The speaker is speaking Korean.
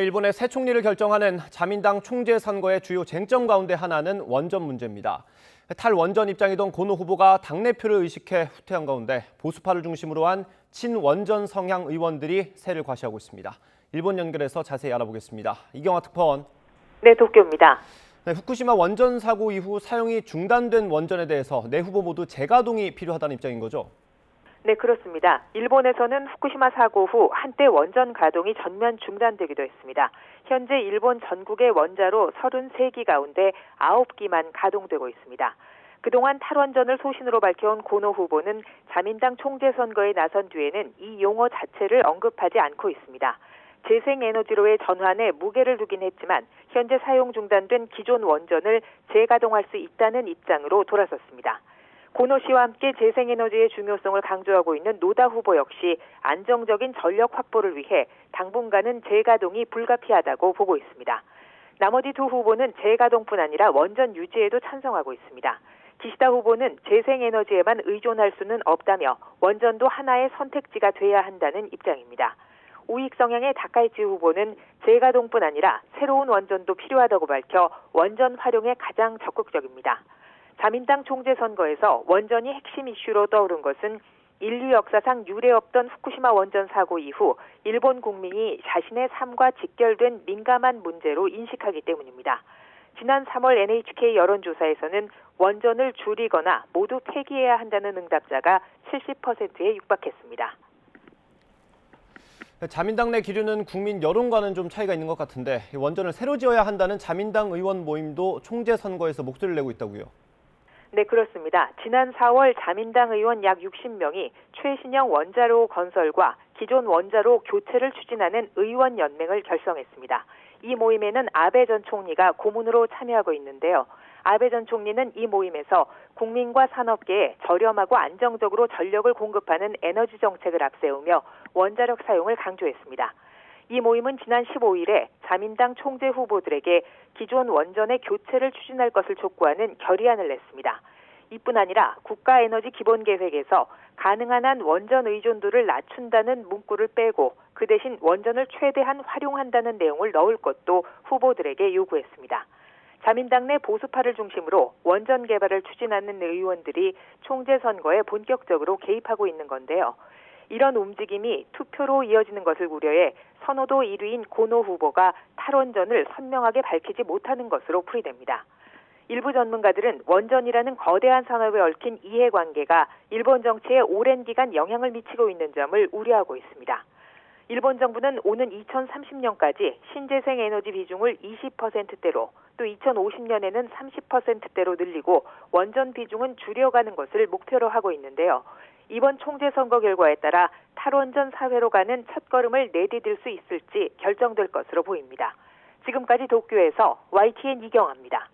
일본의 새 총리를 결정하는 자민당 총재 선거의 주요 쟁점 가운데 하나는 원전 문제입니다. 탈원전 입장이던 고노 후보가 당내표를 의식해 후퇴한 가운데 보수파를 중심으로 한 친원전 성향 의원들이 세를 과시하고 있습니다. 일본 연결해서 자세히 알아보겠습니다. 이경화 특파원. 네, 도쿄입니다. 후쿠시마 원전 사고 이후 사용이 중단된 원전에 대해서 네 후보 모두 재가동이 필요하다는 입장인 거죠? 네, 그렇습니다. 일본에서는 후쿠시마 사고 후 한때 원전 가동이 전면 중단되기도 했습니다. 현재 일본 전국의 원자로 33기 가운데 9기만 가동되고 있습니다. 그동안 탈원전을 소신으로 밝혀온 고노 후보는 자민당 총재 선거에 나선 뒤에는 이 용어 자체를 언급하지 않고 있습니다. 재생에너지로의 전환에 무게를 두긴 했지만 현재 사용 중단된 기존 원전을 재가동할 수 있다는 입장으로 돌아섰습니다. 고노 씨와 함께 재생에너지의 중요성을 강조하고 있는 노다 후보 역시 안정적인 전력 확보를 위해 당분간은 재가동이 불가피하다고 보고 있습니다. 나머지 두 후보는 재가동뿐 아니라 원전 유지에도 찬성하고 있습니다. 기시다 후보는 재생에너지에만 의존할 수는 없다며 원전도 하나의 선택지가 돼야 한다는 입장입니다. 우익 성향의 다카이치 후보는 재가동뿐 아니라 새로운 원전도 필요하다고 밝혀 원전 활용에 가장 적극적입니다. 자민당 총재 선거에서 원전이 핵심 이슈로 떠오른 것은 인류 역사상 유례 없던 후쿠시마 원전 사고 이후 일본 국민이 자신의 삶과 직결된 민감한 문제로 인식하기 때문입니다. 지난 3월 NHK 여론조사에서는 원전을 줄이거나 모두 폐기해야 한다는 응답자가 70%에 육박했습니다. 자민당 내 기류는 국민 여론과는 좀 차이가 있는 것 같은데 원전을 새로 지어야 한다는 자민당 의원 모임도 총재 선거에서 목소리를 내고 있다고요? 네, 그렇습니다. 지난 4월 자민당 의원 약 60명이 최신형 원자로 건설과 기존 원자로 교체를 추진하는 의원연맹을 결성했습니다. 이 모임에는 아베 전 총리가 고문으로 참여하고 있는데요. 아베 전 총리는 이 모임에서 국민과 산업계에 저렴하고 안정적으로 전력을 공급하는 에너지 정책을 앞세우며 원자력 사용을 강조했습니다. 이 모임은 지난 15일에 자민당 총재 후보들에게 기존 원전의 교체를 추진할 것을 촉구하는 결의안을 냈습니다. 이뿐 아니라 국가에너지 기본계획에서 가능한 한 원전 의존도를 낮춘다는 문구를 빼고 그 대신 원전을 최대한 활용한다는 내용을 넣을 것도 후보들에게 요구했습니다. 자민당 내 보수파를 중심으로 원전 개발을 추진하는 의원들이 총재 선거에 본격적으로 개입하고 있는 건데요. 이런 움직임이 투표로 이어지는 것을 우려해 선호도 1위인 고노 후보가 탈원전을 선명하게 밝히지 못하는 것으로 풀이됩니다. 일부 전문가들은 원전이라는 거대한 산업에 얽힌 이해관계가 일본 정치에 오랜 기간 영향을 미치고 있는 점을 우려하고 있습니다. 일본 정부는 오는 2030년까지 신재생 에너지 비중을 20%대로 또 2050년에는 30%대로 늘리고 원전 비중은 줄여가는 것을 목표로 하고 있는데요. 이번 총재 선거 결과에 따라 탈원전 사회로 가는 첫걸음을 내디딜 수 있을지 결정될 것으로 보입니다. 지금까지 도쿄에서 YTN 이경아입니다.